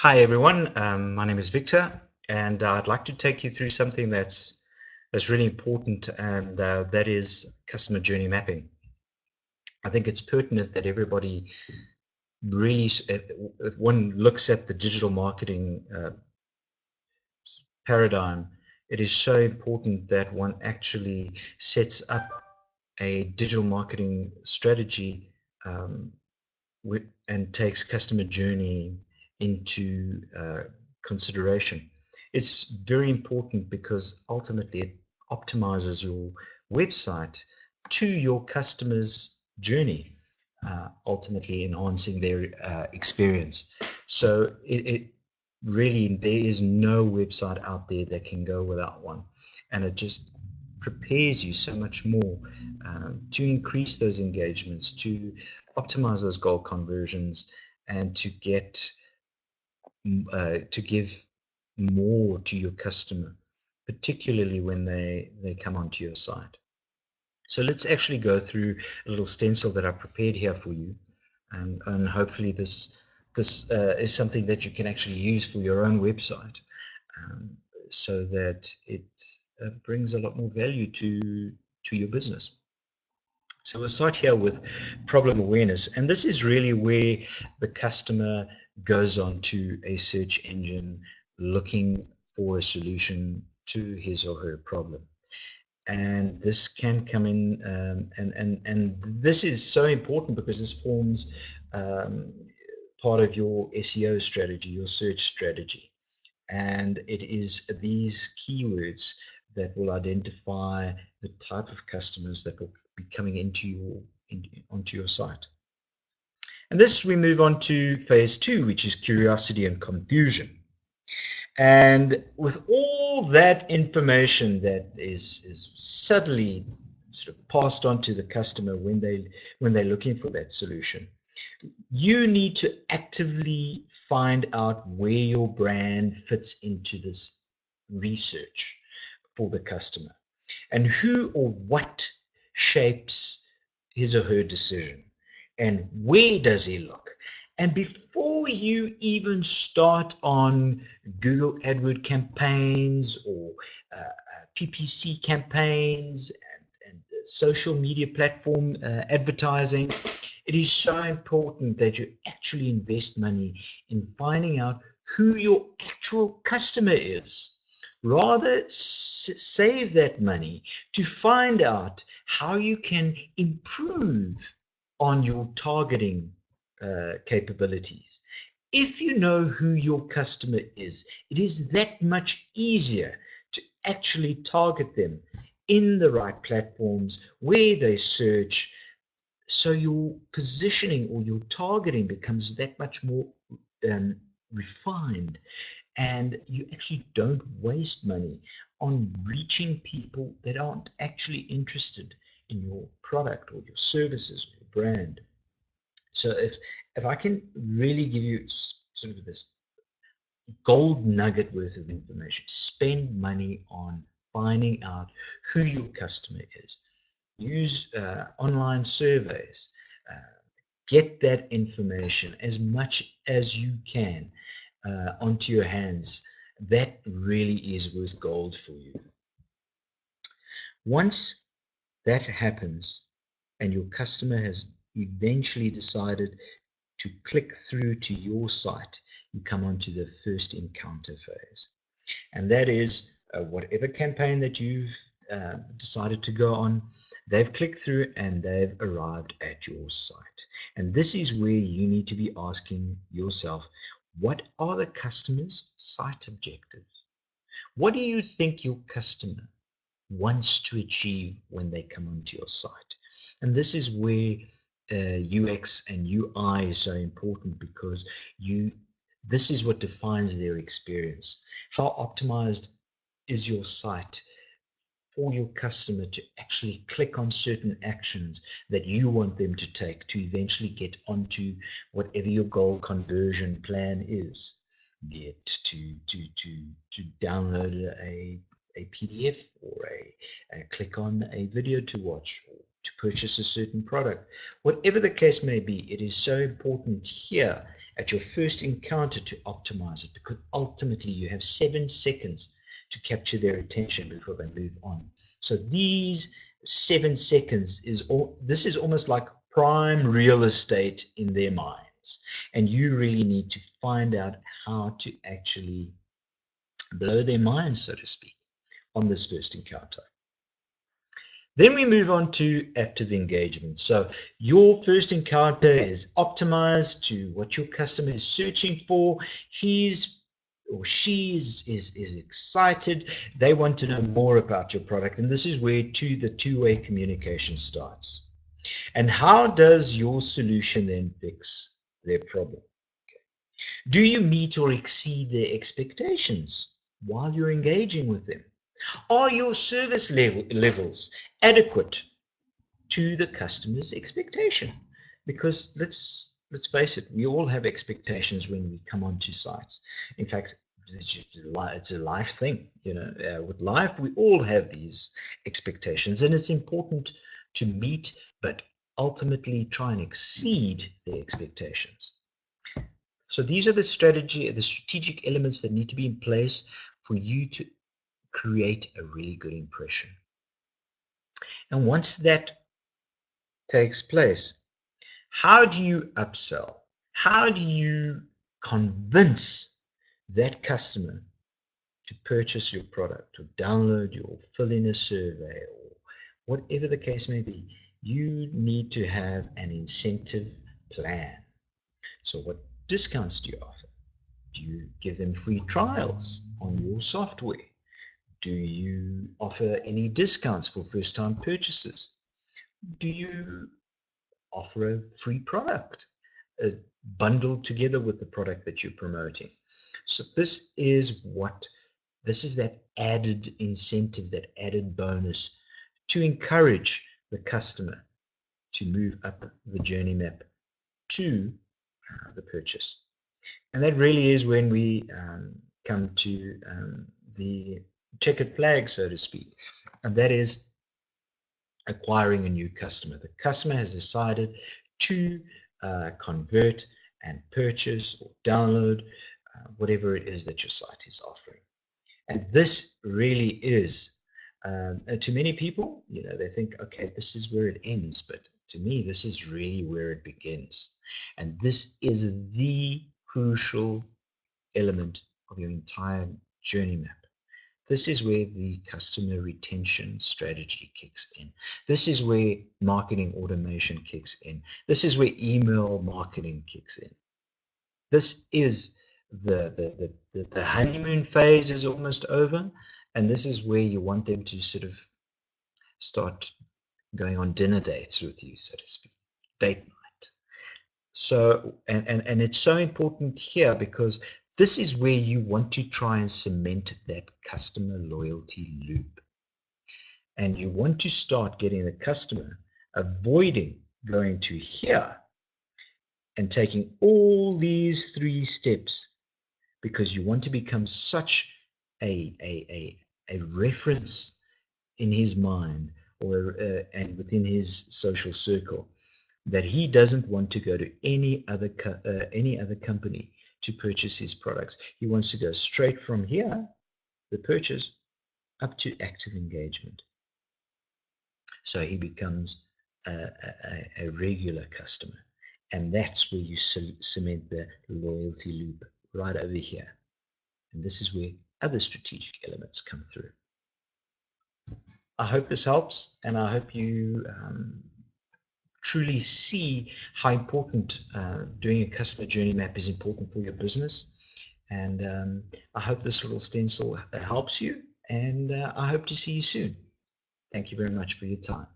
Hi everyone, my name is Victor, and I'd like to take you through something that's really important, and that is customer journey mapping. I think it's pertinent that everybody really, if one looks at the digital marketing paradigm, it is so important that one actually sets up a digital marketing strategy um, and takes customer journey into consideration. It's very important because ultimately it optimizes your website to your customer's journey, ultimately enhancing their experience. So it really, there is no website out there that can go without one, and it just prepares you so much more to increase those engagements, to optimize those goal conversions, and to give more to your customer, particularly when they come onto your site. So let's actually go through a little stencil that I prepared here for you, and hopefully this is something that you can actually use for your own website, um, so that it brings a lot more value to your business. So we'll start here with problem awareness, and this is really where the customer goes on to a search engine looking for a solution to his or her problem. And this can come in, and this is so important because this forms part of your SEO strategy, your search strategy. And it is these keywords that will identify the type of customers that will be coming onto your site. And this, we move on to phase two, which is curiosity and confusion. And with all that information that is suddenly sort of passed on to the customer when they're looking for that solution, you need to actively find out where your brand fits into this research for the customer, and who or what shapes his or her decision, and where does he look. And before you even start on Google AdWords campaigns or PPC campaigns and social media platform advertising, it is so important that you actually invest money in finding out who your actual customer is. Rather, save that money to find out how you can improve on your targeting capabilities. If you know who your customer is, it is that much easier to actually target them in the right platforms where they search, so your positioning or your targeting becomes that much more um, refined, and you actually don't waste money on reaching people that aren't actually interested in your product or your services or your brand. So if I can really give you sort of this gold nugget worth of information, spend money on finding out who your customer is. Use online surveys. Get that information as much as you can onto your hands. That really is worth gold for you. Once that happens and your customer has eventually decided to click through to your site, you come on to the first encounter phase. And that is whatever campaign that you've decided to go on, they've clicked through and they've arrived at your site. And this is where you need to be asking yourself, what are the customer's site objectives? What do you think your customer wants to achieve when they come onto your site? And this is where UX and UI is so important, because this is what defines their experience. How optimized is your site for your customer to actually click on certain actions that you want them to take to eventually get onto whatever your goal conversion plan is, be it to download a PDF, or a click on a video to watch, or to purchase a certain product. Whatever the case may be, it is so important here at your first encounter to optimize it, because ultimately you have 7 seconds to capture their attention before they move on. So these 7 seconds this is almost like prime real estate in their minds, and you really need to find out how to actually blow their minds, so to speak, on this first encounter. Then we move on to active engagement. So your first encounter is optimized to what your customer is searching for. He's or she is excited. They want to know more about your product. And this is where the two-way communication starts. And how does your solution then fix their problem? Do you meet or exceed their expectations while you're engaging with them? Are your service levels adequate to the customer's expectation? Because let's face it, we all have expectations when we come onto sites. In fact, it's a life thing, with life we all have these expectations, and it's important to meet but ultimately try and exceed their expectations. So these are the strategic elements that need to be in place for you to create a really good impression. And once that takes place, how do you upsell? How do you convince that customer to purchase your product, or download or fill in a survey, or whatever the case may be? You need to have an incentive plan. So what discounts do you offer? Do you give them free trials on your software? Do you offer any discounts for first-time purchases? Do you offer a free product bundled together with the product that you're promoting? So this is that added incentive, that added bonus to encourage the customer to move up the journey map to the purchase. And that really is when we come to the checkered flag, so to speak, and that is acquiring a new customer. The customer has decided to convert and purchase or download whatever it is that your site is offering. And this really is, to many people, they think, okay, this is where it ends, but to me, this is really where it begins. And this is the crucial element of your entire journey map. This is where the customer retention strategy kicks in. This is where marketing automation kicks in. This is where email marketing kicks in. This is the honeymoon phase is almost over, and this is where you want them to sort of start going on dinner dates with you, so to speak, date night. So, and it's so important here because this is where you want to try and cement that customer loyalty loop. And you want to start getting the customer avoiding going to here and taking all these 3 steps, because you want to become such a reference in his mind or and within his social circle that he doesn't want to go to any other company to purchase his products. He wants to go straight from here, the purchase, up to active engagement. So he becomes a regular customer. And that's where you cement the loyalty loop right over here. And this is where other strategic elements come through. I hope this helps, and I hope you truly see how important doing a customer journey map is important for your business. And I hope this little stencil helps you, and I hope to see you soon. Thank you very much for your time.